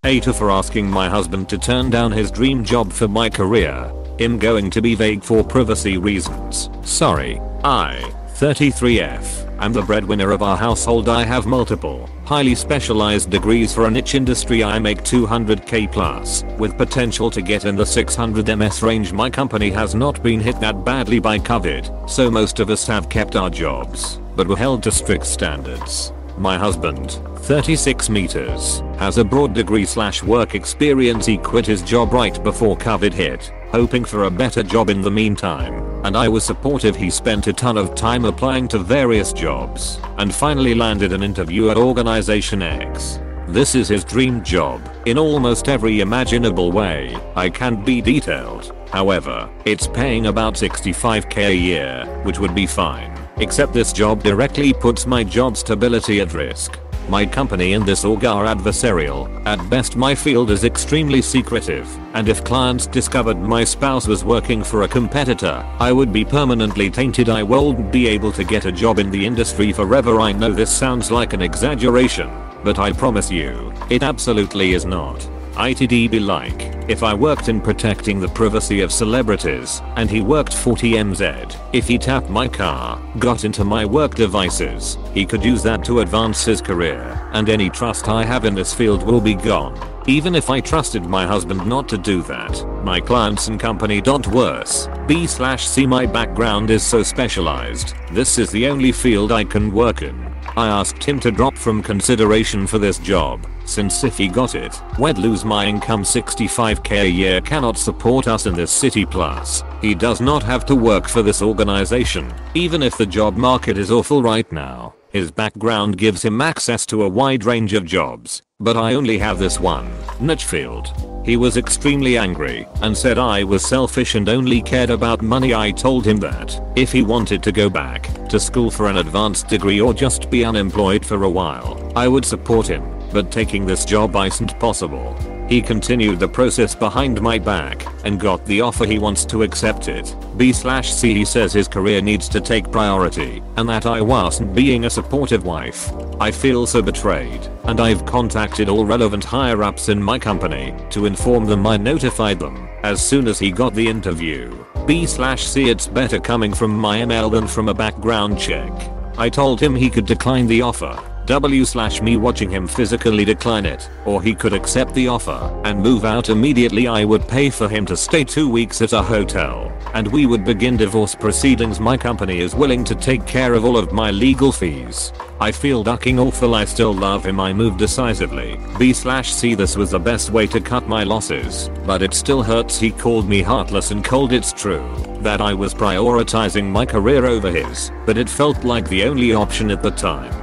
AITA for asking my husband to turn down his dream job for my career. I'm going to be vague for privacy reasons. Sorry. I, 33F, am the breadwinner of our household. I have multiple, highly specialized degrees for a niche industry. I make 200k plus, with potential to get in the 600 ms range. My company has not been hit that badly by COVID, so most of us have kept our jobs, but were held to strict standards. My husband, 36 meters, has a broad degree / work experience. He quit his job right before COVID hit, hoping for a better job in the meantime, and I was supportive. He spent a ton of time applying to various jobs, and finally landed an interview at Organization X. This is his dream job, in almost every imaginable way. I can't be detailed. However, it's paying about 65k a year, which would be fine. Except this job directly puts my job stability at risk. My company and this org are adversarial. At best my field is extremely secretive, and if clients discovered my spouse was working for a competitor, I would be permanently tainted. I won't be able to get a job in the industry forever. I know this sounds like an exaggeration, but I promise you, it absolutely is not. It'd be like if I worked in protecting the privacy of celebrities and he worked for TMZ. If he tapped my car, got into my work devices, he could use that to advance his career, and any trust I have in this field will be gone. Even if I trusted my husband not to do that, my clients and company don't. Worse, B/C my background is so specialized, this is the only field I can work in. I asked him to drop from consideration for this job, since if he got it, we'd lose my income. 65k a year cannot support us in this city. Plus, he does not have to work for this organization. Even if the job market is awful right now, his background gives him access to a wide range of jobs, but I only have this one niche field. He was extremely angry and said I was selfish and only cared about money. I told him that if he wanted to go back to school for an advanced degree or just be unemployed for a while, I would support him, but taking this job isn't possible. He continued the process behind my back and got the offer. He wants to accept it. B/C he says his career needs to take priority and that I wasn't being a supportive wife. I feel so betrayed, and I've contacted all relevant higher ups in my company to inform them. I notified them as soon as he got the interview. B/C it's better coming from my ML than from a background check. I told him he could decline the offer. W/me watching him physically decline it, or he could accept the offer and move out immediately. I would pay for him to stay 2 weeks at a hotel, and we would begin divorce proceedings. My company is willing to take care of all of my legal fees. I feel fucking awful. I still love him. I moved decisively. B/C this was the best way to cut my losses, but it still hurts. He called me heartless and cold. It's true that I was prioritizing my career over his, but it felt like the only option at the time.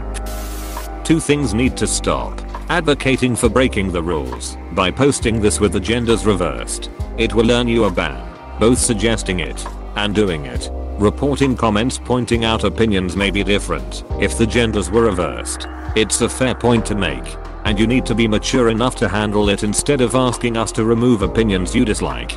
Two things need to stop: advocating for breaking the rules by posting this with the genders reversed. It will earn you a ban. Both suggesting it and doing it. Reporting comments pointing out opinions may be different if the genders were reversed. It's a fair point to make, and you need to be mature enough to handle it instead of asking us to remove opinions you dislike.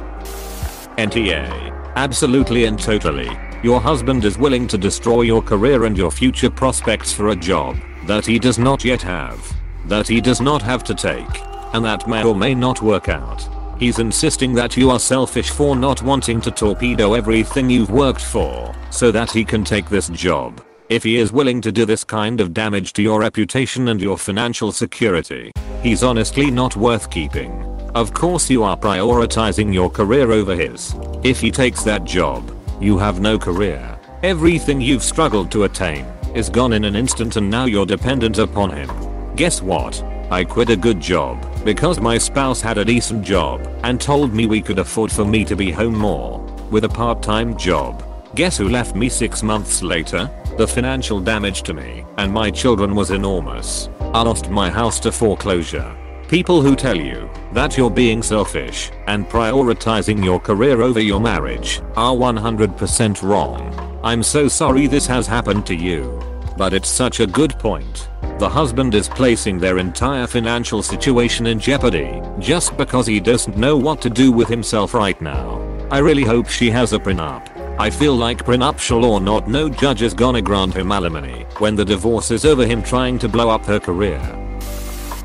AmITheA. Absolutely and totally. Your husband is willing to destroy your career and your future prospects for a job that he does not yet have, that he does not have to take, and that may or may not work out. He's insisting that you are selfish for not wanting to torpedo everything you've worked for so that he can take this job. If he is willing to do this kind of damage to your reputation and your financial security, he's honestly not worth keeping. Of course you are prioritizing your career over his. If he takes that job, you have no career. Everything you've struggled to attain is gone in an instant, and now you're dependent upon him. Guess what? I quit a good job because my spouse had a decent job and told me we could afford for me to be home more with a part-time job. Guess who left me 6 months later? The financial damage to me and my children was enormous. I lost my house to foreclosure. People who tell you that you're being selfish and prioritizing your career over your marriage are 100% wrong. I'm so sorry this has happened to you, but it's such a good point. The husband is placing their entire financial situation in jeopardy just because he doesn't know what to do with himself right now. I really hope she has a prenup. I feel like, prenuptial or not, no judge is gonna grant him alimony when the divorce is over him trying to blow up her career.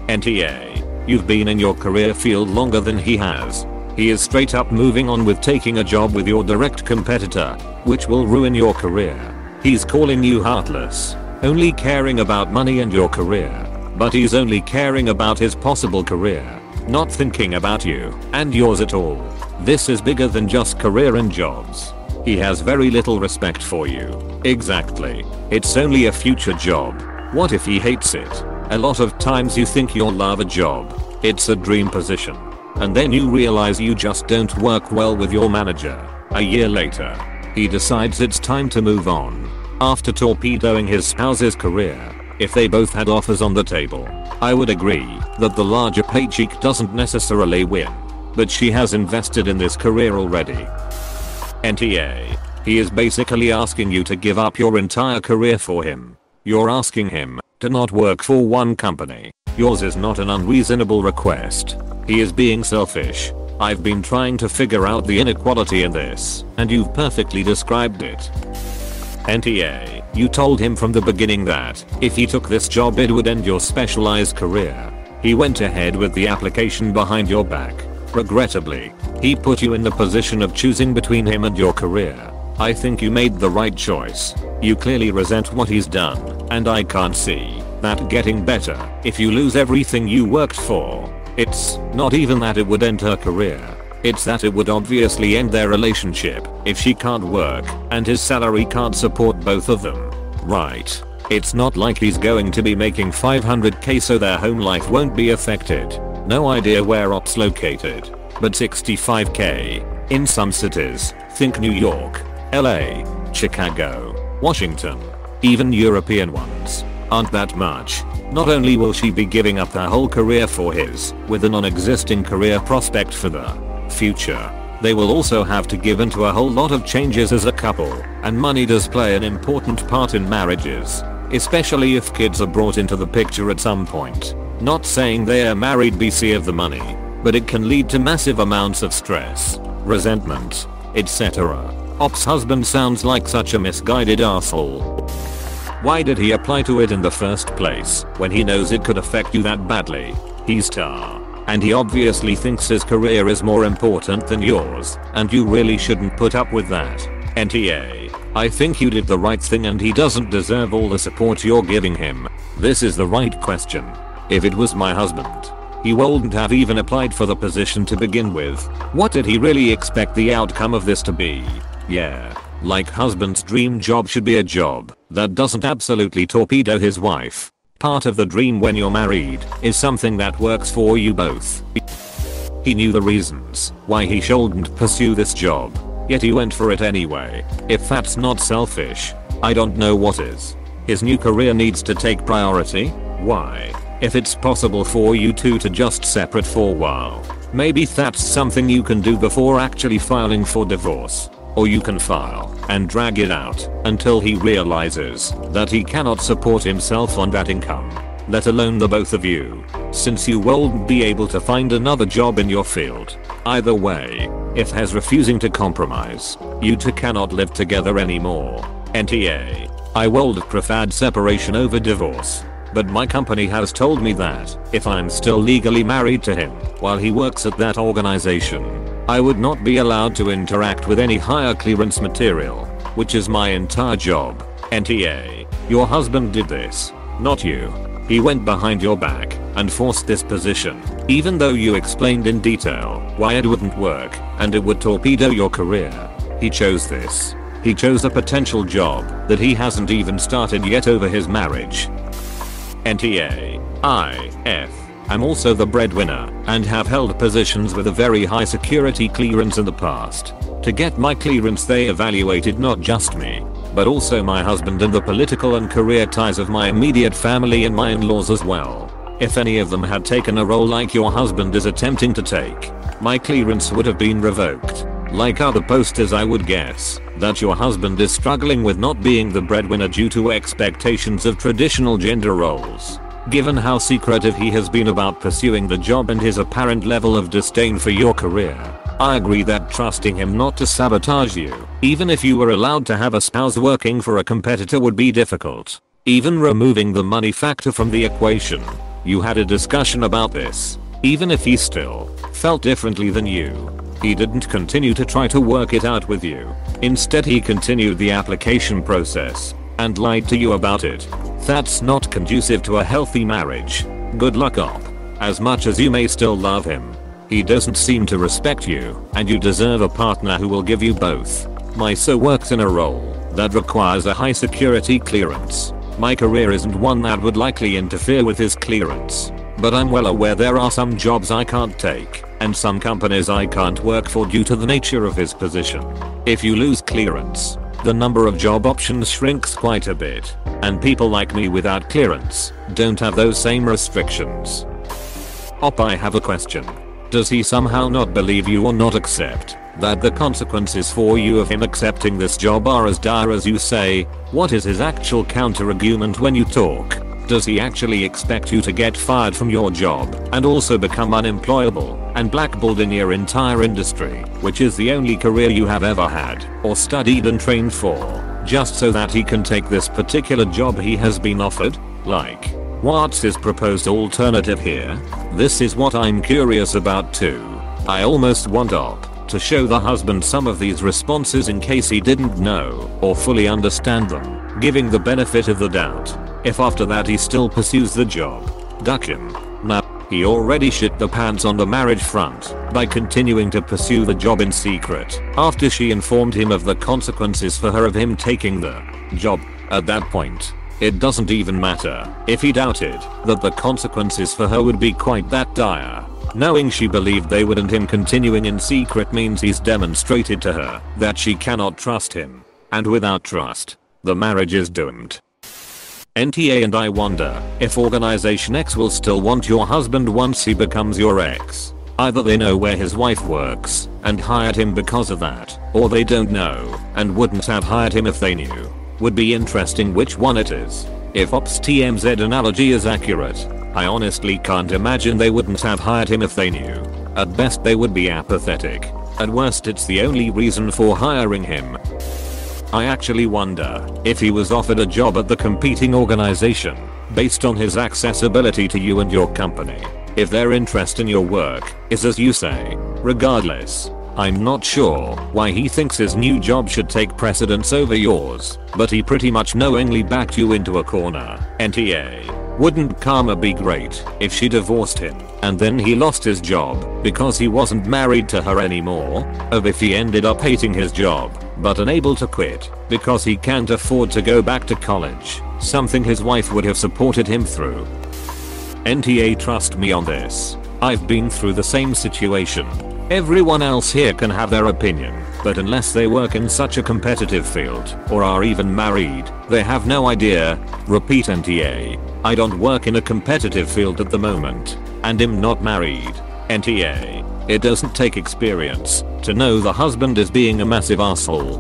AmITheA. You've been in your career field longer than he has. He is straight up moving on with taking a job with your direct competitor, which will ruin your career. He's calling you heartless, only caring about money and your career. But he's only caring about his possible career, not thinking about you and yours at all. This is bigger than just career and jobs. He has very little respect for you. Exactly. It's only a future job. What if he hates it? A lot of times you think you'll love a job. It's a dream position. And then you realize you just don't work well with your manager. A year later, he decides it's time to move on. After torpedoing his spouse's career, if they both had offers on the table, I would agree that the larger paycheck doesn't necessarily win. But she has invested in this career already. AmITheA. He is basically asking you to give up your entire career for him. You're asking him to not work for one company. Yours is not an unreasonable request. He is being selfish. I've been trying to figure out the inequality in this, and you've perfectly described it. AmITheA, you told him from the beginning that if he took this job it would end your specialized career. He went ahead with the application behind your back. Regrettably, he put you in the position of choosing between him and your career. I think you made the right choice. You clearly resent what he's done, and I can't see that getting better if you lose everything you worked for. It's not even that it would end her career. It's that it would obviously end their relationship if she can't work and his salary can't support both of them. Right. It's not like he's going to be making $500k so their home life won't be affected. No idea where ops located, but $65k in some cities, think New York, LA, Chicago, Washington, even European ones, aren't that much. Not only will she be giving up her whole career for his, with a non-existing career prospect for the future, they will also have to give into a whole lot of changes as a couple, and money does play an important part in marriages, especially if kids are brought into the picture at some point. Not saying they are married BC of the money, but it can lead to massive amounts of stress, resentment, etc. Ops husband sounds like such a misguided asshole. Why did he apply to it in the first place when he knows it could affect you that badly? He's tar. And he obviously thinks his career is more important than yours, and you really shouldn't put up with that. AmITheA, I think you did the right thing and he doesn't deserve all the support you're giving him. This is the right question. If it was my husband, he wouldn't have even applied for the position to begin with. What did he really expect the outcome of this to be? Yeah, like husband's dream job should be a job that doesn't absolutely torpedo his wife. Part of the dream when you're married is something that works for you both. He knew the reasons why he shouldn't pursue this job, yet he went for it anyway. If that's not selfish, I don't know what is. His new career needs to take priority. Why? If it's possible for you two to just separate for a while, maybe that's something you can do before actually filing for divorce. Or you can file and drag it out until he realizes that he cannot support himself on that income, let alone the both of you, since you won't be able to find another job in your field. Either way, if he's refusing to compromise, you two cannot live together anymore. AmITheA, I would have preferred separation over divorce, but my company has told me that if I'm still legally married to him while he works at that organization, I would not be allowed to interact with any higher clearance material, which is my entire job. AmITheA, your husband did this, not you. He went behind your back and forced this position, even though you explained in detail why it wouldn't work and it would torpedo your career. He chose this. He chose a potential job that he hasn't even started yet over his marriage. AmITheA, I'm also the breadwinner and have held positions with a very high security clearance in the past. To get my clearance they evaluated not just me, but also my husband and the political and career ties of my immediate family and my in-laws as well. If any of them had taken a role like your husband is attempting to take, my clearance would have been revoked. Like other posters, I would guess that your husband is struggling with not being the breadwinner due to expectations of traditional gender roles. Given how secretive he has been about pursuing the job and his apparent level of disdain for your career, I agree that trusting him not to sabotage you, even if you were allowed to have a spouse working for a competitor, would be difficult. Even removing the money factor from the equation, you had a discussion about this. even if he still felt differently than you. He didn't continue to try to work it out with you. Instead he continued the application process and lied to you about it. That's not conducive to a healthy marriage. Good luck op. As much as you may still love him, he doesn't seem to respect you, and you deserve a partner who will give you both. MISA works in a role that requires a high security clearance. My career isn't one that would likely interfere with his clearance, but I'm well aware there are some jobs I can't take, and some companies I can't work for due to the nature of his position. If you lose clearance, the number of job options shrinks quite a bit, and people like me without clearance don't have those same restrictions. Op, I have a question. Does he somehow not believe you or not accept that the consequences for you of him accepting this job are as dire as you say? What is his actual counter-argument when you talk? Does he actually expect you to get fired from your job and also become unemployable and blackballed in your entire industry, which is the only career you have ever had or studied and trained for, just so that he can take this particular job he has been offered? Like, what's his proposed alternative here? This is what I'm curious about too. I almost want Op to show the husband some of these responses in case he didn't know or fully understand them, giving the benefit of the doubt. If after that he still pursues the job, duck him. Nah, he already shit the pants on the marriage front by continuing to pursue the job in secret after she informed him of the consequences for her of him taking the job. At that point, it doesn't even matter if he doubted that the consequences for her would be quite that dire. Knowing she believed they would and him continuing in secret means he's demonstrated to her that she cannot trust him. And without trust, the marriage is doomed. NTA, and I wonder if Organization X will still want your husband once he becomes your ex. Either they know where his wife works and hired him because of that, or they don't know and wouldn't have hired him if they knew. Would be interesting which one it is. If Op's TMZ analogy is accurate, I honestly can't imagine they wouldn't have hired him if they knew. At best they would be apathetic. At worst it's the only reason for hiring him. I actually wonder if he was offered a job at the competing organization based on his accessibility to you and your company. If their interest in your work is as you say. Regardless, I'm not sure why he thinks his new job should take precedence over yours, but he pretty much knowingly backed you into a corner. NTA. Wouldn't karma be great if she divorced him and then he lost his job because he wasn't married to her anymore? Or if he ended up hating his job but unable to quit because he can't afford to go back to college, something his wife would have supported him through. NTA, trust me on this. I've been through the same situation. Everyone else here can have their opinion, but unless they work in such a competitive field or are even married, they have no idea. Repeat, NTA. I don't work in a competitive field at the moment and am not married. NTA. It doesn't take experience to know the husband is being a massive asshole.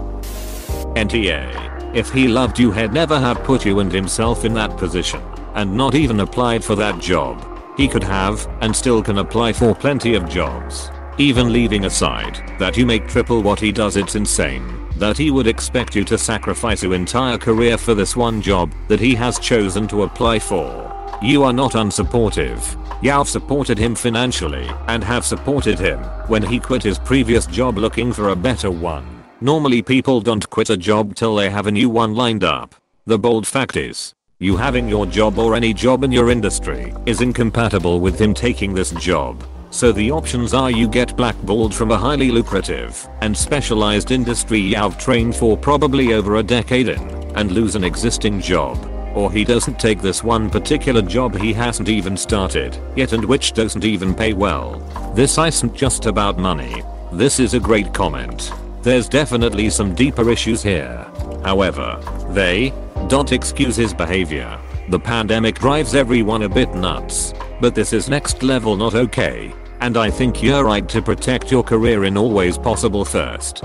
NTA. If he loved you, he'd never have put you and himself in that position and not even applied for that job. He could have and still can apply for plenty of jobs. Even leaving aside that you make triple what he does, it's insane that he would expect you to sacrifice your entire career for this one job that he has chosen to apply for. You are not unsupportive. You've supported him financially and have supported him when he quit his previous job looking for a better one. Normally people don't quit a job till they have a new one lined up. The bold fact is, you having your job or any job in your industry is incompatible with him taking this job. So the options are you get blackballed from a highly lucrative and specialized industry you've trained for probably over a decade in and lose an existing job. Or he doesn't take this one particular job he hasn't even started yet and which doesn't even pay well. This isn't just about money. This is a great comment. There's definitely some deeper issues here. However, they don't excuse his behavior. The pandemic drives everyone a bit nuts, but this is next level not okay. And I think you're right to protect your career in all ways possible first.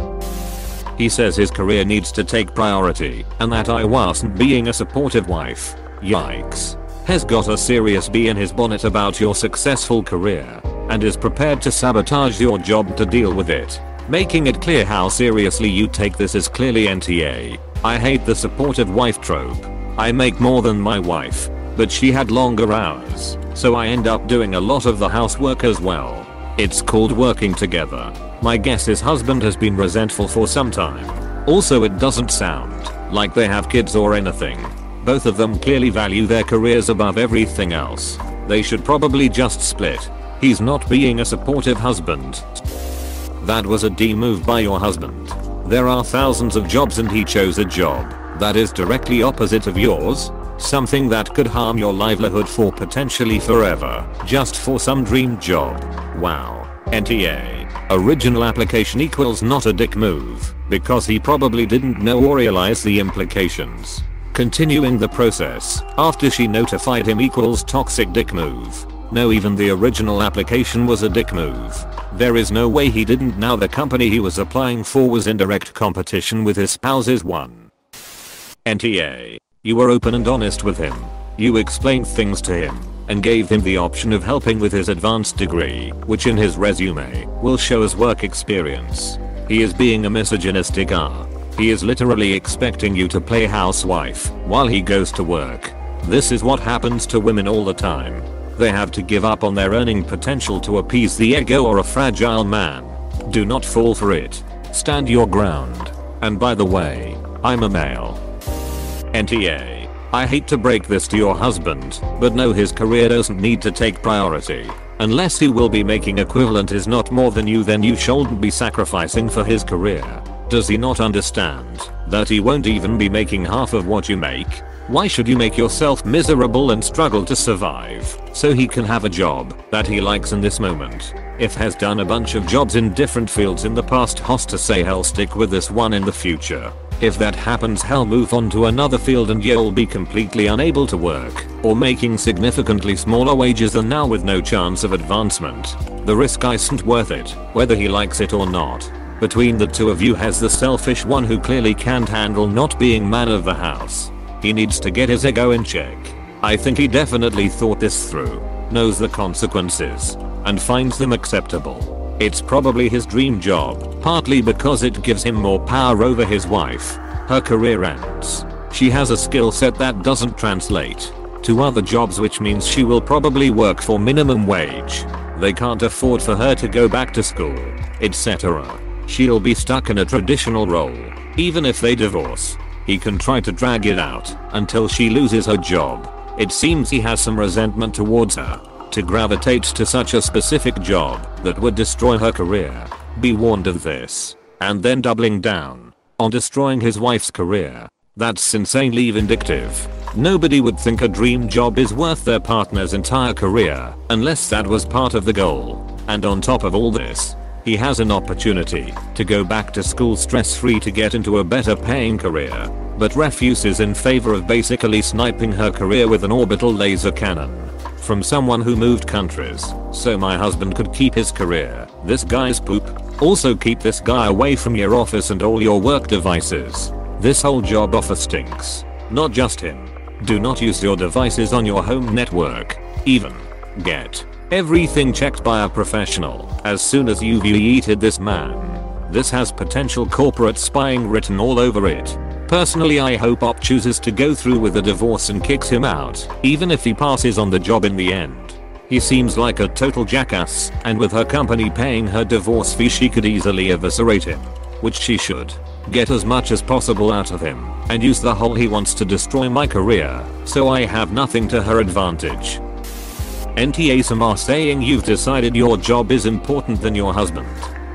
He says his career needs to take priority and that I wasn't being a supportive wife. Yikes. Has got a serious bee in his bonnet about your successful career and is prepared to sabotage your job to deal with it. Making it clear how seriously you take this is clearly NTA. I hate the supportive wife trope. I make more than my wife, but she had longer hours, so I end up doing a lot of the housework as well. It's called working together. My guess is husband has been resentful for some time. Also, it doesn't sound like they have kids or anything. Both of them clearly value their careers above everything else. They should probably just split. He's not being a supportive husband. That was a D move by your husband. There are thousands of jobs and he chose a job that is directly opposite of yours. Something that could harm your livelihood for potentially forever, just for some dream job. Wow. NTA. Original application equals not a dick move, because he probably didn't know or realize the implications. Continuing the process after she notified him equals toxic dick move. No, even the original application was a dick move. There is no way he didn't know the company he was applying for was in direct competition with his spouse's one. NTA. You were open and honest with him. You explained things to him and gave him the option of helping with his advanced degree, which in his resume will show as work experience. He is being a misogynistic He is literally expecting you to play housewife while he goes to work. This is what happens to women all the time. They have to give up on their earning potential to appease the ego or a fragile man. Do not fall for it. Stand your ground. And by the way, I'm a male. NTA. I hate to break this to your husband, but no, his career doesn't need to take priority. Unless he will be making equivalent is not more than you, then you shouldn't be sacrificing for his career. Does he not understand that he won't even be making half of what you make? Why should you make yourself miserable and struggle to survive so he can have a job that he likes in this moment? If has done a bunch of jobs in different fields in the past, has to say hell, stick with this one in the future. If that happens, hell, move on to another field and you'll be completely unable to work or making significantly smaller wages than now with no chance of advancement. The risk isn't worth it, whether he likes it or not. Between the two of you has the selfish one who clearly can't handle not being man of the house. He needs to get his ego in check. I think he definitely thought this through, knows the consequences, and finds them acceptable. It's probably his dream job, partly because it gives him more power over his wife. Her career ends. She has a skill set that doesn't translate to other jobs, which means she will probably work for minimum wage. They can't afford for her to go back to school, etc. She'll be stuck in a traditional role. Even if they divorce, he can try to drag it out until she loses her job. It seems he has some resentment towards her to gravitate to such a specific job that would destroy her career. Be warned of this. And then doubling down on destroying his wife's career. That's insanely vindictive. Nobody would think a dream job is worth their partner's entire career unless that was part of the goal. And on top of all this, he has an opportunity to go back to school stress-free to get into a better paying career, but refuses in favor of basically sniping her career with an orbital laser cannon from someone who moved countries so my husband could keep his career. This guy's poop. Also, keep this guy away from your office and all your work devices. This whole job offer stinks. Not just him. Do not use your devices on your home network. Even get everything checked by a professional as soon as you've yeeted this man. This has potential corporate spying written all over it. Personally, I hope Op chooses to go through with the divorce and kicks him out, even if he passes on the job in the end. He seems like a total jackass, and with her company paying her divorce fee, she could easily eviscerate him. Which she should. Get as much as possible out of him, and use the whole "he wants to destroy my career, so I have nothing" to her advantage. NTA. Some are saying you've decided your job is important than your husband.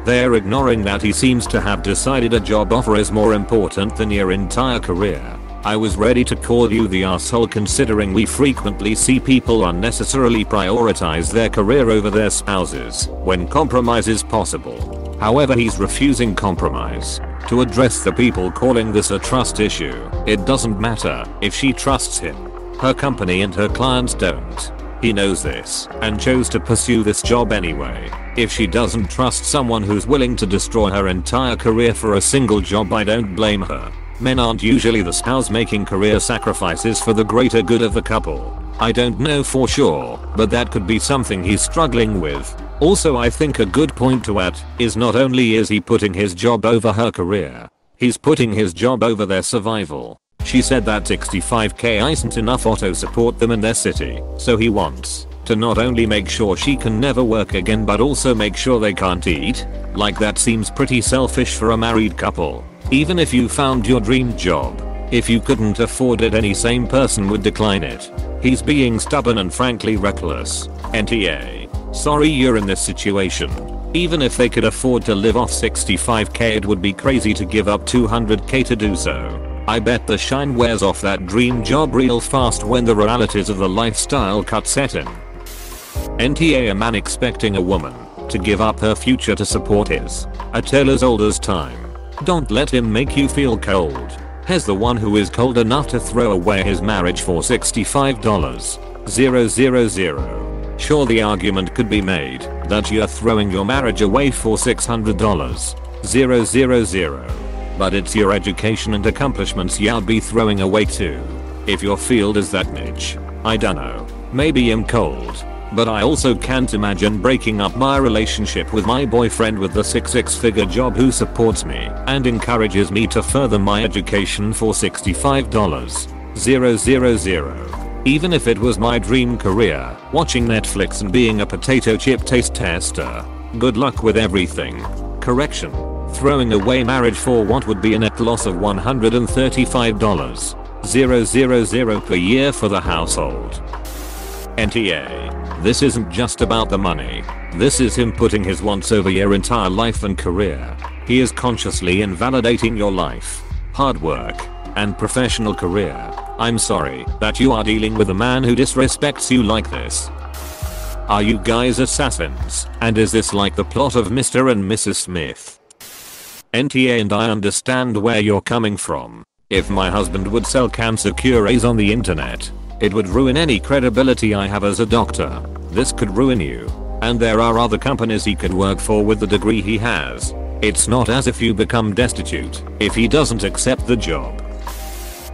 They're ignoring that he seems to have decided a job offer is more important than your entire career. I was ready to call you the asshole, considering we frequently see people unnecessarily prioritize their career over their spouses when compromise is possible. However, he's refusing compromise to address the people calling this a trust issue. It doesn't matter if she trusts him. Her company and her clients don't. He knows this and chose to pursue this job anyway. If she doesn't trust someone who's willing to destroy her entire career for a single job, I don't blame her. Men aren't usually the spouse making career sacrifices for the greater good of the couple. I don't know for sure, but that could be something he's struggling with. Also, I think a good point to add is not only is he putting his job over her career, he's putting his job over their survival. She said that 65k isn't enough to support them in their city, so he wants to not only make sure she can never work again but also make sure they can't eat? Like that seems pretty selfish for a married couple. Even if you found your dream job, if you couldn't afford it, any sane person would decline it. He's being stubborn and frankly reckless. NTA. Sorry you're in this situation. Even if they could afford to live off 65k, it would be crazy to give up 200k to do so. I bet the shine wears off that dream job real fast when the realities of the lifestyle cut set in. NTA. A man expecting a woman to give up her future to support his, a tale as old as time. Don't let him make you feel cold. Here's the one who is cold enough to throw away his marriage for $65,000. Sure, the argument could be made that you're throwing your marriage away for $600,000. But it's your education and accomplishments you'd be throwing away too. If your field is that niche, I dunno, maybe I'm cold. But I also can't imagine breaking up my relationship with my boyfriend with the six-figure job who supports me and encourages me to further my education for $65,000. Even if it was my dream career, watching Netflix and being a potato chip taste tester. Good luck with everything. Correction. Throwing away marriage for what would be a net loss of $135,000 per year for the household. NTA. This isn't just about the money. This is him putting his wants over your entire life and career. He is consciously invalidating your life, hard work, and professional career. I'm sorry that you are dealing with a man who disrespects you like this. Are you guys assassins? And is this like the plot of Mr. and Mrs. Smith? NTA. And I understand where you're coming from. If my husband would sell cancer cures on the internet, it would ruin any credibility I have as a doctor. This could ruin you. And there are other companies he could work for with the degree he has. It's not as if you become destitute if he doesn't accept the job.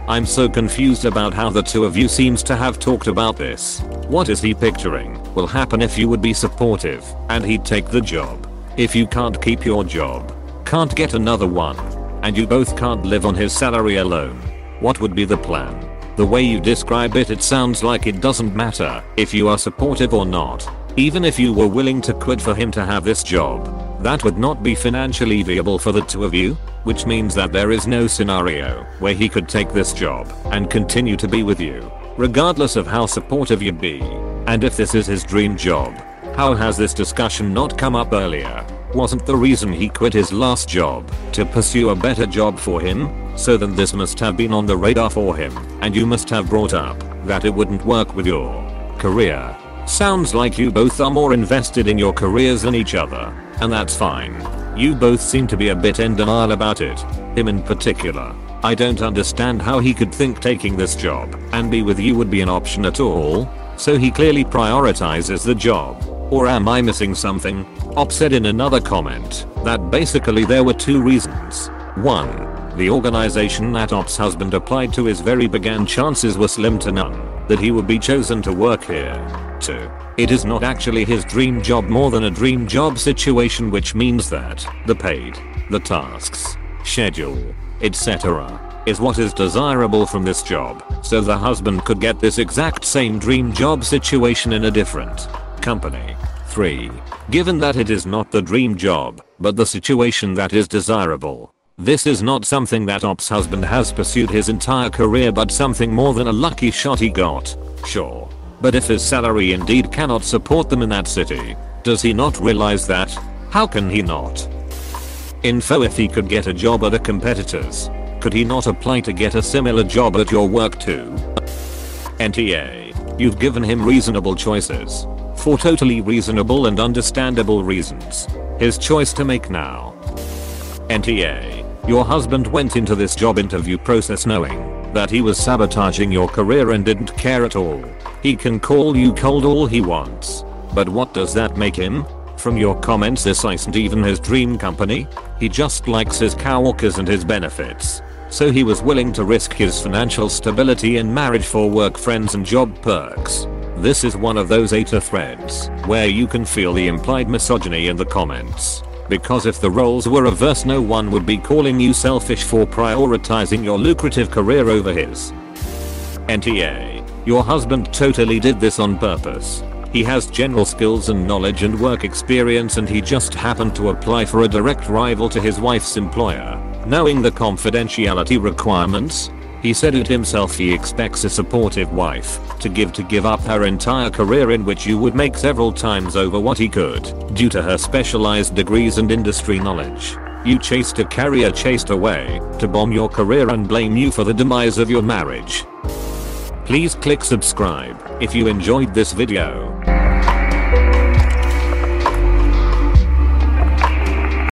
I'm so confused about how the two of you seems to have talked about this. What is he picturing will happen if you would be supportive and he'd take the job? If you can't keep your job, can't get another one, and you both can't live on his salary alone, what would be the plan? The way you describe it, it sounds like it doesn't matter if you are supportive or not. Even if you were willing to quit for him to have this job, that would not be financially viable for the two of you, which means that there is no scenario where he could take this job and continue to be with you, regardless of how supportive you'd be. And if this is his dream job, how has this discussion not come up earlier? Wasn't the reason he quit his last job to pursue a better job for him? So then this must have been on the radar for him, and you must have brought up that it wouldn't work with your career. Sounds like you both are more invested in your careers than each other, and that's fine. You both seem to be a bit in denial about it. Him in particular. I don't understand how he could think taking this job and be with you would be an option at all. So he clearly prioritizes the job. Or am I missing something? Op said in another comment that basically there were two reasons. 1. The organization that Op's husband applied to his very began chances were slim to none that he would be chosen to work here. 2. It is not actually his dream job, more than a dream job situation, which means that the paid, the tasks, schedule, etc. is what is desirable from this job, so the husband could get this exact same dream job situation in a different company. 3. Given that it is not the dream job, but the situation that is desirable, this is not something that Op's husband has pursued his entire career, but something more than a lucky shot he got. Sure. But if his salary indeed cannot support them in that city, does he not realize that? How can he not? Info: if he could get a job at a competitor's, could he not apply to get a similar job at your work too? NTA. You've given him reasonable choices. For totally reasonable and understandable reasons. His choice to make now. NTA. Your husband went into this job interview process knowing that he was sabotaging your career and didn't care at all. He can call you cold all he wants. But what does that make him? From your comments, this isn't even his dream company. He just likes his coworkers and his benefits. So he was willing to risk his financial stability and marriage for work, friends, and job perks. This is one of those AITA threads where you can feel the implied misogyny in the comments. Because if the roles were reversed, no one would be calling you selfish for prioritizing your lucrative career over his. NTA. Your husband totally did this on purpose. He has general skills and knowledge and work experience, and he just happened to apply for a direct rival to his wife's employer. Knowing the confidentiality requirements, he said it himself, he expects a supportive wife to give up her entire career, in which you would make several times over what he could due to her specialized degrees and industry knowledge. You chased a career, chased away to bomb your career and blame you for the demise of your marriage. Please click subscribe if you enjoyed this video.